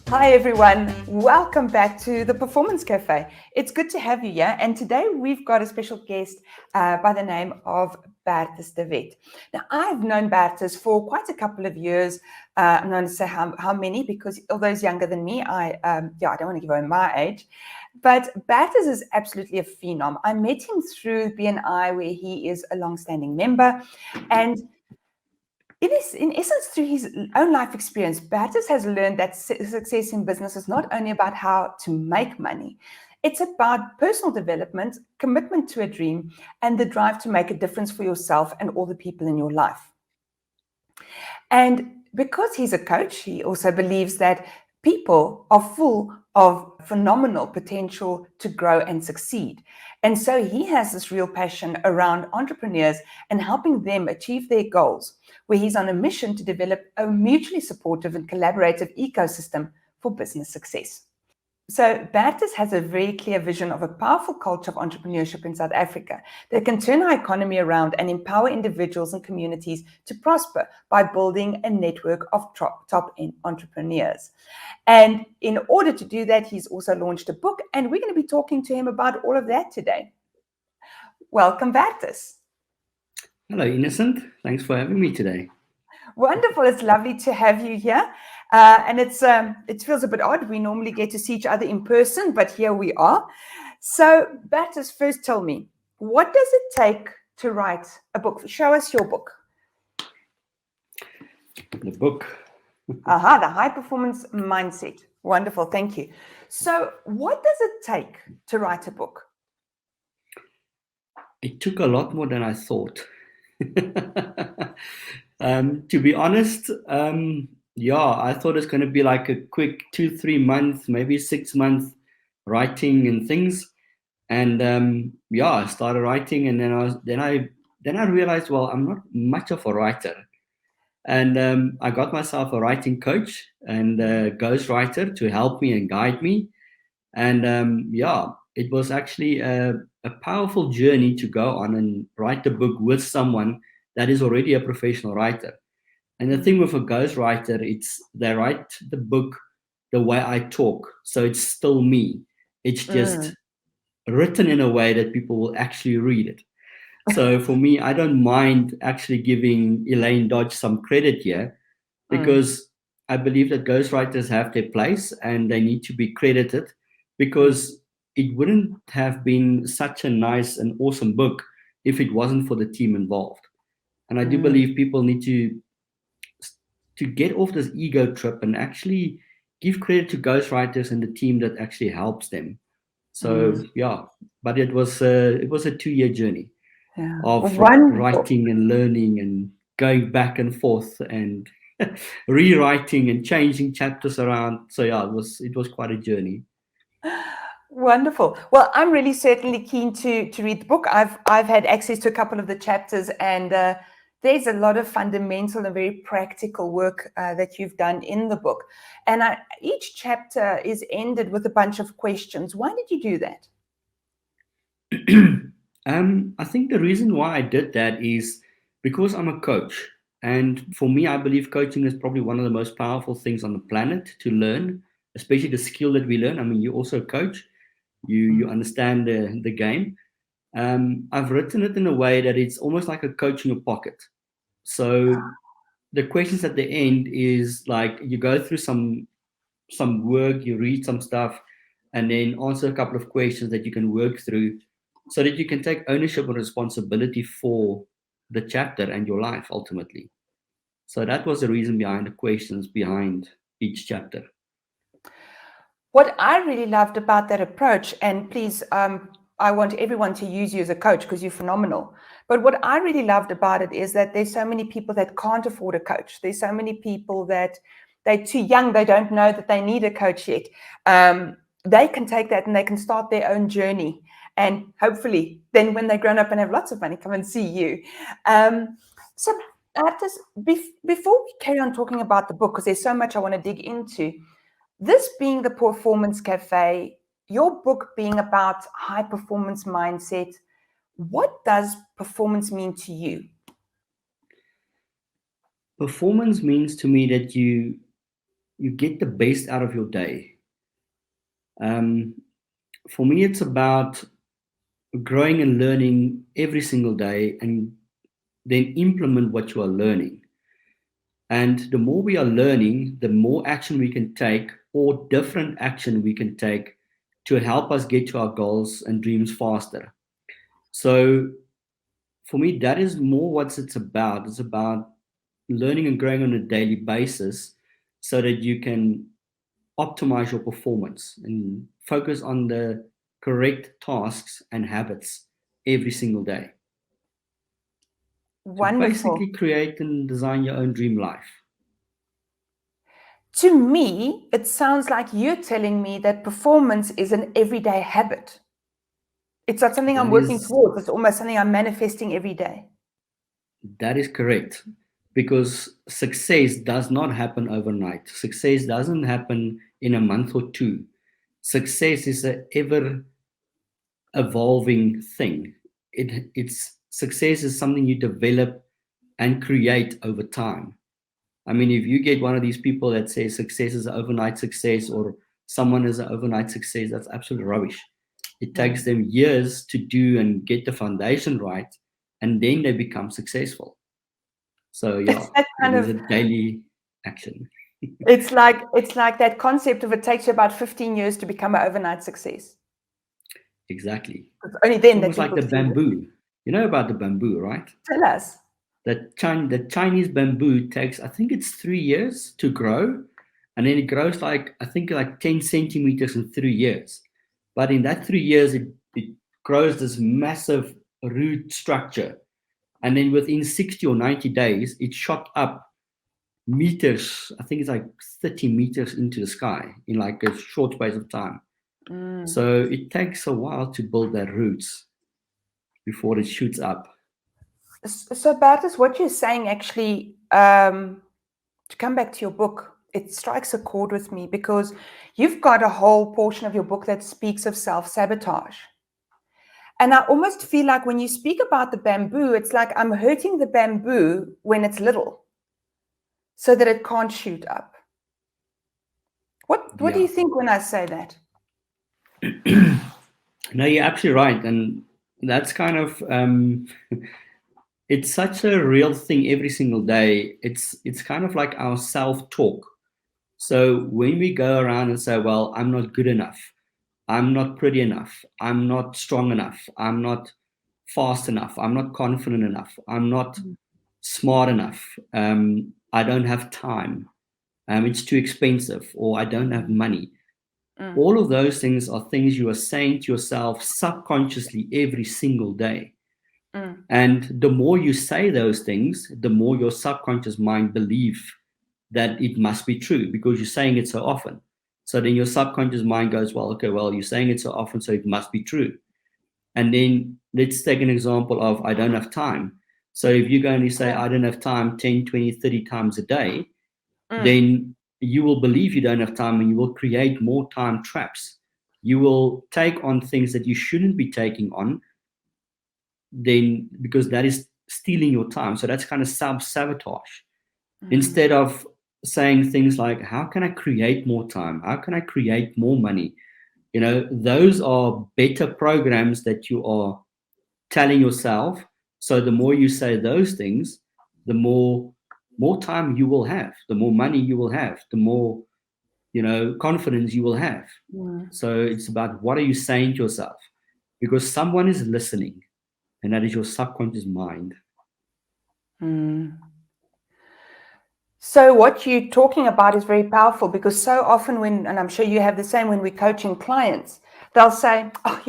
Hi everyone, welcome back to the Performance Cafe. It's good to have you here, and today we've got a special guest by the name of Bertus De Wet. Now, I've known Bertus for quite a couple of years. I'm not going to say how many, because although he's younger than me, I don't want to give away my age. But Bertus is absolutely a phenom. I met him through BNI, where he is a long-standing member, and in essence, through his own life experience, Bertus has learned that success in business is not only about how to make money, it's about personal development, commitment to a dream, and the drive to make a difference for yourself and all the people in your life. And because he's a coach, he also believes that people are full of phenomenal potential to grow and succeed. And so he has this real passion around entrepreneurs and helping them achieve their goals, where he's on a mission to develop a mutually supportive and collaborative ecosystem for business success. So Bertus has a very clear vision of a powerful culture of entrepreneurship in South Africa that can turn our economy around and empower individuals and communities to prosper by building a network of top-end entrepreneurs. And in order to do that, he's also launched a book, and we're going to be talking to him about all of that today. Welcome, Bertus. Hello, Innocent. Thanks for having me today. Wonderful. It's lovely to have you here. And it feels a bit odd. We normally get to see each other in person, but here we are. So, Bertus, first tell me, what does it take to write a book? Show us your book. The book. The High-Performance Mindset. Wonderful. Thank you. So, what does it take to write a book? It took a lot more than I thought. To be honest, I thought it's going to be like a quick 2-3 months, maybe 6 months writing and things. And I started writing, and then I realized, well, I'm not much of a writer. And I got myself a writing coach and a ghostwriter to help me and guide me. And it was actually a powerful journey to go on and write the book with someone that is already a professional writer. And the thing with a ghostwriter, they write the book the way I talk. So it's still me. It's just written in a way that people will actually read it. So for me, I don't mind actually giving Elaine Dodge some credit here, because I believe that ghostwriters have their place and they need to be credited, because it wouldn't have been such a nice and awesome book if it wasn't for the team involved. And I do believe people need to get off this ego trip and actually give credit to ghostwriters and the team that actually helps them. So but it was a 2-year journey of writing and learning and going back and forth and rewriting and changing chapters around. So it was quite a journey. Wonderful. Well, I'm really certainly keen to read the book. I've had access to a couple of the chapters, and there's a lot of fundamental and very practical work that you've done in the book. And each chapter is ended with a bunch of questions. Why did you do that? I think the reason why I did that is because I'm a coach. And for me, I believe coaching is probably one of the most powerful things on the planet to learn, especially the skill that we learn. I mean, you also coach, you understand the game. I've written it in a way that it's almost like a coach in your pocket. So the questions at the end is like you go through some work, you read some stuff, and then answer a couple of questions that you can work through, so that you can take ownership and responsibility for the chapter and your life ultimately. So that was the reason behind the questions behind each chapter. What I really loved about that approach, and please, I want everyone to use you as a coach because you're phenomenal. But what I really loved about it is that there's so many people that can't afford a coach. There's so many people that they're too young. They don't know that they need a coach yet. They can take that and they can start their own journey. And hopefully then when they're grown up and have lots of money, come and see you. So Bertus, before we carry on talking about the book, because there's so much I want to dig into, this being the Performance Cafe, your book being about high performance mindset, what does performance mean to you? Performance means to me that you you get the best out of your day. For me, it's about growing and learning every single day, and then implement what you are learning. And the more we are learning, the more action we can take, or different action we can take to help us get to our goals and dreams faster. So for me, that is more what it's about. It's about learning and growing on a daily basis so that you can optimize your performance and focus on the correct tasks and habits every single day. To Wonderful. basically create and design your own dream life. To me, it sounds like you're telling me that performance is an everyday habit. It's not something I'm working towards. It's almost something I'm manifesting every day. That is correct. Because success does not happen overnight. Success doesn't happen in a month or two. Success is an ever evolving thing. Success is something you develop and create over time. I mean, if you get one of these people that says success is an overnight success, or someone is an overnight success, that's absolute rubbish. It takes them years to do and get the foundation right, and then they become successful. So yeah, it is a daily action. It's like that concept of it takes you about 15 years to become an overnight success. Exactly. It's only then it's almost like the bamboo. You know about the bamboo, right? Tell us. The Chinese bamboo takes, I think it's 3 years to grow, and then it grows like 10 centimeters in 3 years. But in that 3 years, it grows this massive root structure, and then within 60 or 90 days, it shot up meters. I think it's like 30 meters into the sky in like a short space of time. So it takes a while to build their roots before it shoots up. So Bertus, what you're saying actually, to come back to your book, it strikes a chord with me, because you've got a whole portion of your book that speaks of self-sabotage. And I almost feel like when you speak about the bamboo, it's like I'm hurting the bamboo when it's little so that it can't shoot up. What do you think when I say that? No, you're absolutely right. And that's kind of, it's such a real thing every single day. It's kind of like our self-talk. So when we go around and say, well, I'm not good enough, I'm not pretty enough, I'm not strong enough, I'm not fast enough, I'm not confident enough, I'm not smart enough, I don't have time, it's too expensive, or I don't have money. All of those things are things you are saying to yourself subconsciously every single day. And the more you say those things, the more your subconscious mind believes that it must be true, because you're saying it so often. So then your subconscious mind goes, well, okay, well, you're saying it so often, so it must be true. And then let's take an example of I don't have time. So if you go and you say, I don't have time 10, 20, 30 times a day, then you will believe you don't have time, and you will create more time traps. You will take on things that you shouldn't be taking on, then, because that is stealing your time. So that's kind of self-sabotage. Instead of saying things like, how can I create more time? How can I create more money? You know, those are better programs that you are telling yourself. So the more you say those things, the more time you will have, the more money you will have, the more, confidence you will have. So it's about, what are you saying to yourself? Because someone is listening, and that is your subconscious mind. So what you're talking about is very powerful, because so often and I'm sure you have the same, when we're coaching clients, they'll say, oh,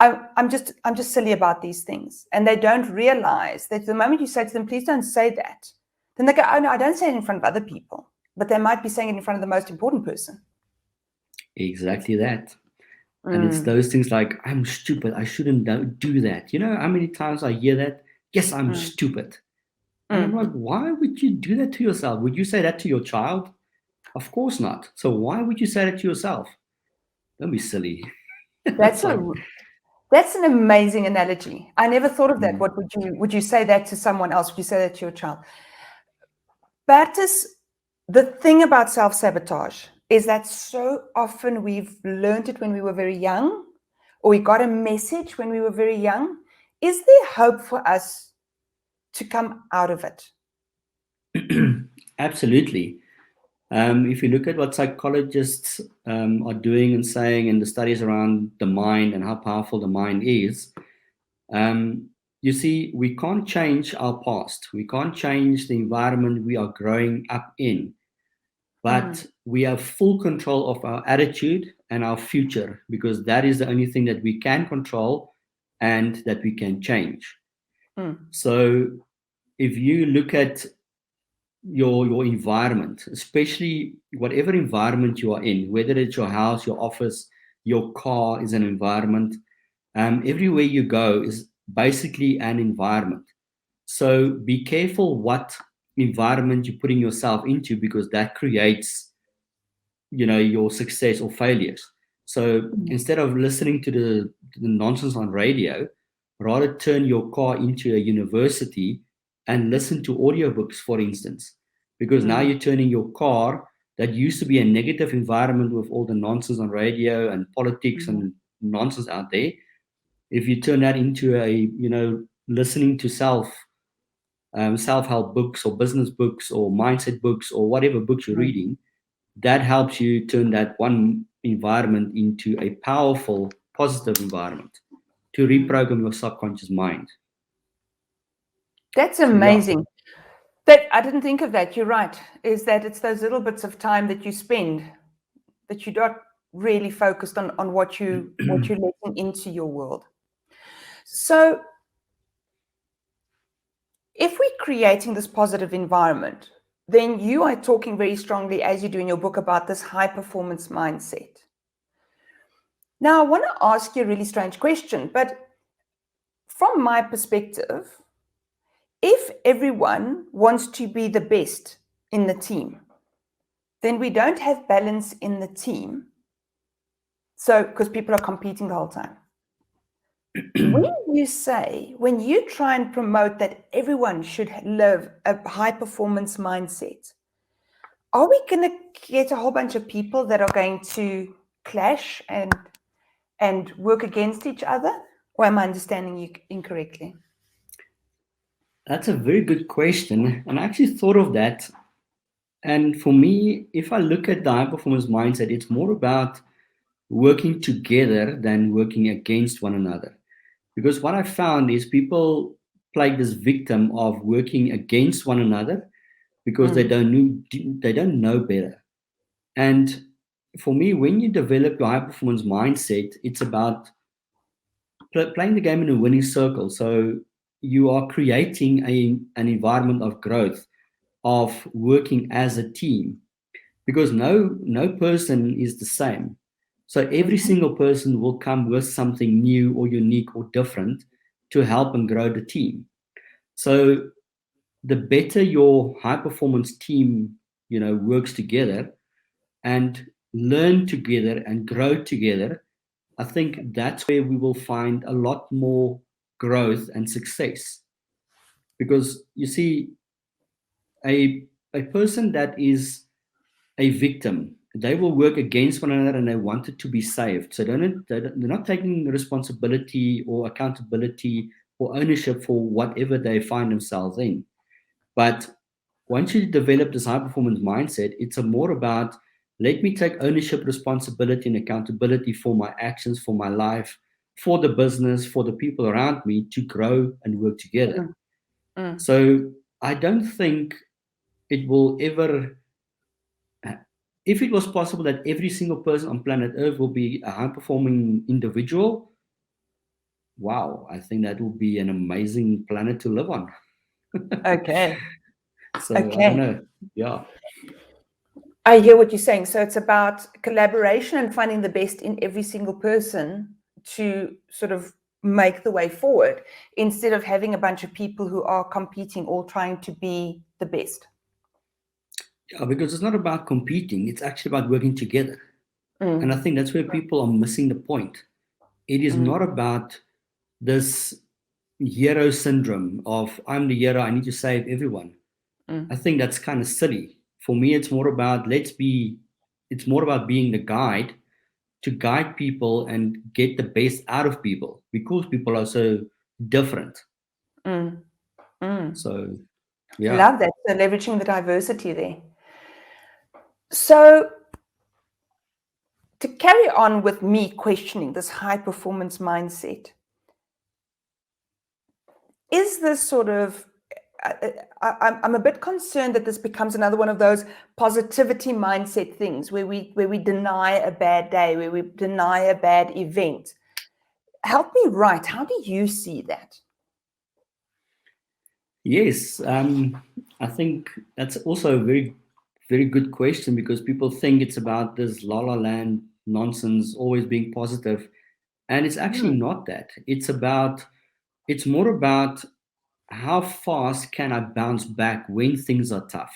I'm just silly about these things. And they don't realize that the moment you say to them, please don't say that, then they go, oh no, I don't say it in front of other people, but they might be saying it in front of the most important person. Exactly that. And it's those things like, I'm stupid, I shouldn't do that. You know how many times I hear that? Yes, I'm stupid. And I'm like, why would you do that to yourself? Would you say that to your child? Of course not. So why would you say that to yourself? Don't be silly. That's an amazing analogy. I never thought of that. What would you say that to someone else? Would you say that to your child? Bertus, the thing about self-sabotage is that so often we've learned it when we were very young, or we got a message when we were very young. Is there hope for us to come out of it? Absolutely. If you look at what psychologists are doing and saying, and the studies around the mind and how powerful the mind is, you see, we can't change our past. We can't change the environment we are growing up in, but we have full control of our attitude and our future, because that is the only thing that we can control and that we can change. So if you look at your environment, especially whatever environment you are in, whether it's your house, your office, your car is an environment. Everywhere you go is basically an environment. So be careful what environment you're putting yourself into, because that creates, your success or failures. So instead of listening to the nonsense on radio, rather turn your car into a university and listen to audiobooks, for instance, because now you're turning your car that used to be a negative environment with all the nonsense on radio and politics and nonsense out there. If you turn that into a, listening to self-help books or business books or mindset books or whatever books you're reading, that helps you turn that one environment into a powerful, positive environment to reprogram your subconscious mind. That's amazing. That I didn't think of that. You're right. Is that it's those little bits of time that you spend that you're not really focused on what you're letting into your world. So if we're creating this positive environment, then you are talking very strongly, as you do in your book, about this high performance mindset. Now, I want to ask you a really strange question, but from my perspective, if everyone wants to be the best in the team, then we don't have balance in the team. So, because people are competing the whole time. When you try and promote that everyone should live a high performance mindset, are we going to get a whole bunch of people that are going to clash and work against each other? Or am I understanding you incorrectly? That's a very good question. And I actually thought of that. And for me, if I look at the high performance mindset, it's more about working together than working against one another. Because what I found is people play this victim of working against one another because they don't know better. And for me, when you develop your high performance mindset, it's about playing the game in a winning circle. So you are creating an environment of growth, of working as a team, because no person is the same. So every single person will come with something new or unique or different to help and grow the team. So the better your high performance team, works together and learn together and grow together, I think that's where we will find a lot more growth and success. Because you see, a person that is a victim, they will work against one another and they want it to be saved. So they're not taking responsibility or accountability or ownership for whatever they find themselves in. But once you develop this high performance mindset, it's more about, let me take ownership, responsibility, and accountability for my actions, for my life, for the business, for the people around me to grow and work together. So I don't think it will ever, if it was possible that every single person on planet Earth will be a high performing individual, wow, I think that would be an amazing planet to live on. Okay. So I don't know. Yeah. I hear what you're saying. So it's about collaboration and finding the best in every single person to sort of make the way forward, instead of having a bunch of people who are competing, all trying to be the best. Yeah, because it's not about competing, it's actually about working together. And I think that's where people are missing the point. It is not about this hero syndrome of, I'm the hero, I need to save everyone. I think that's kind of silly for me, it's more about it's more about being the guide to guide people and get the best out of people because people are so different. Mm. Mm. So, yeah. Love that. So leveraging the diversity there. So to carry on with me questioning this high performance mindset, is this sort of I'm a bit concerned that this becomes another one of those positivity mindset things where we deny a bad day, where we deny a bad event. Help me right. How do you see that? Yes, I think that's also a very, very good question because people think it's about this la la land nonsense, always being positive, and it's actually Mm, not that. It's more about how fast can I bounce back when things are tough.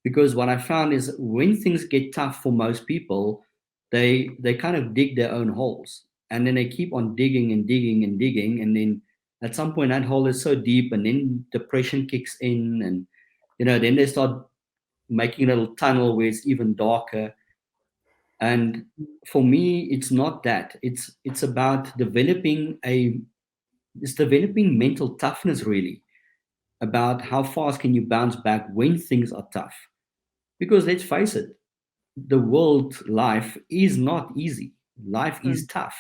Because what I found is when things get tough for most people, they kind of dig their own holes, and then they keep on digging and digging and digging, and then at some point that hole is so deep, and then depression kicks in, and then they start making a little tunnel where it's even darker. And for me, it's not that. It's about developing mental toughness, really, about how fast can you bounce back when things are tough. Because let's face it, the world life is not easy. Life is mm. tough.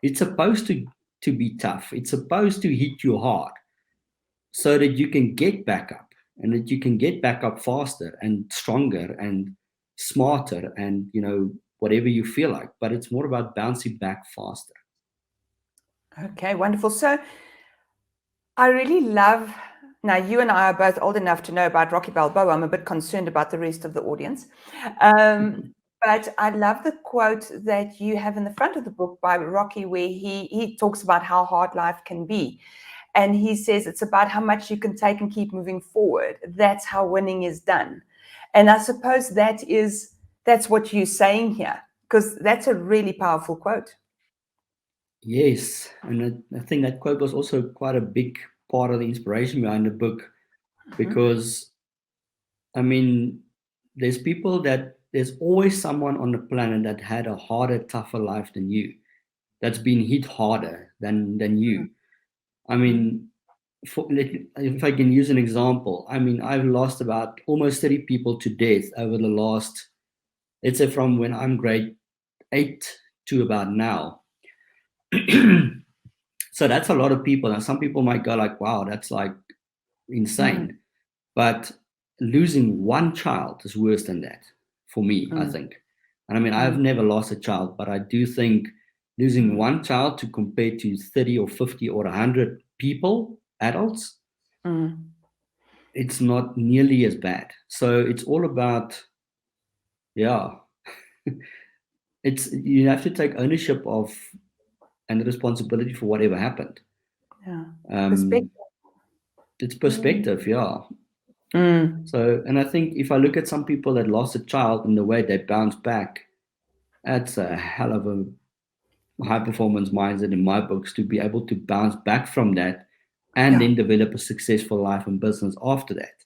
It's supposed to be tough. It's supposed to hit you hard so that you can get back up and that you can get back up faster and stronger and smarter and whatever you feel like. But it's more about bouncing back faster. Okay, wonderful. So I really love, now you and I are both old enough to know about Rocky Balboa. I'm a bit concerned about the rest of the audience. But I love the quote that you have in the front of the book by Rocky, where he talks about how hard life can be. And he says it's about how much you can take and keep moving forward. That's how winning is done. And I suppose that's what you're saying here, because that's a really powerful quote. Yes, and I think that quote was also quite a big part of the inspiration behind the book because, I mean, there's always someone on the planet that had a harder, tougher life than you, that's been hit harder than you. I mean, if I can use an example, I mean, I've lost about almost 30 people to death over the last, let's say, from when I'm grade 8 to about now. So that's a lot of people. Now, some people might go like, wow, that's like insane. But losing one child is worse than that for me, I think. And I mean, I've never lost a child, but I do think losing one child to compare to 30 or 50 or 100 people, adults, it's not nearly as bad. So it's all about, yeah, you have to take ownership of and responsibility for whatever happened. Yeah. Um, it's perspective, yeah. Mm. So, and I think if I look at some people that lost a child and the way they bounce back, that's a hell of a high performance mindset in my books to be able to bounce back from that and Yeah. then develop a successful life and business after that.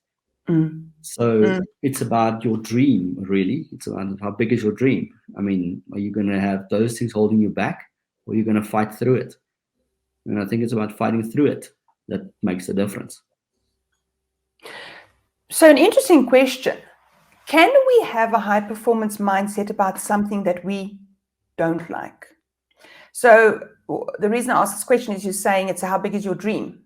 Mm. So it's about your dream, really. It's about how big is your dream. I mean, are you going to have those things holding you back or are you going to fight through it? And I think it's about fighting through it that makes the difference. So, an interesting question. Can we have a high performance mindset about something that we don't like? So, the reason I ask this question is you're saying it's how big is your dream?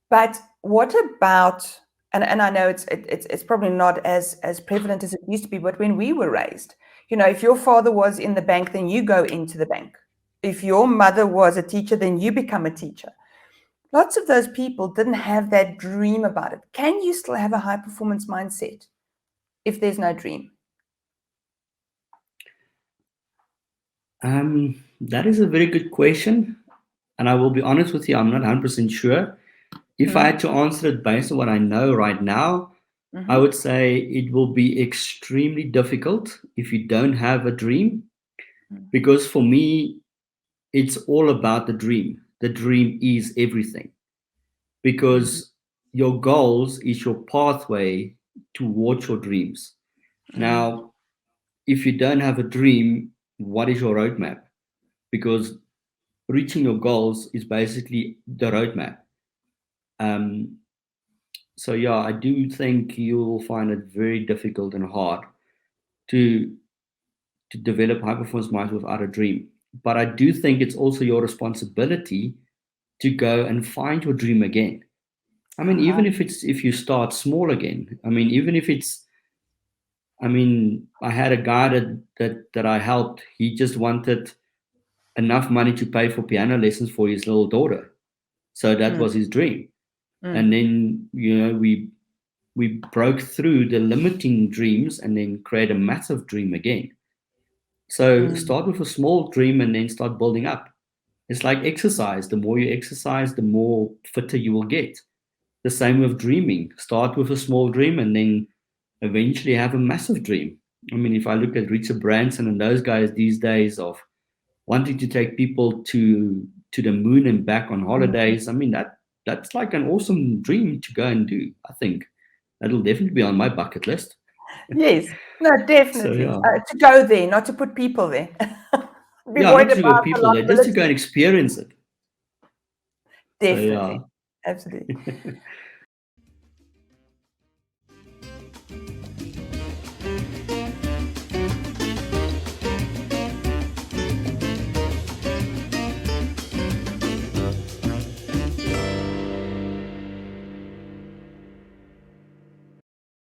But what about, and I know it's probably not as prevalent as it used to be, but when we were raised, if your father was in the bank, then you go into the bank. If your mother was a teacher, then you become a teacher. Lots of those people didn't have that dream about it. Can you still have a high performance mindset if there's no dream? That is a very good question. And I will be honest with you, I'm not 100% sure. If I had to answer it based on what I know right now, I would say it will be extremely difficult if you don't have a dream. Because for me, it's all about the dream. The dream is everything. Because your goals is your pathway towards your dreams. Mm. Now, if you don't have a dream, what is your roadmap? Because reaching your goals is basically the roadmap. Um, so yeah, I do think you will find it very difficult and hard to develop high performance minds without a dream. But I do think it's also your responsibility to go and find your dream again. I mean, even if you start small again, I mean, even if it's, I mean, I had a guy that I helped. He just wanted enough money to pay for piano lessons for his little daughter. So that was his dream. And then, we broke through the limiting dreams and then create a massive dream again. So start with a small dream and then start building up. It's like exercise. The more you exercise, the more fitter you will get. The same with dreaming. Start with a small dream and then eventually have a massive dream. I mean, if I look at Richard Branson and those guys these days of wanting to take people to the moon and back on holidays, I mean, that's like an awesome dream to go and do. I think that'll definitely be on my bucket list. Yes, no, So definitely. yeah. To go there, not to put people there. Be Yeah, worried not to go about the people there, just to go liability. and experience it. So Definitely. yeah. Absolutely.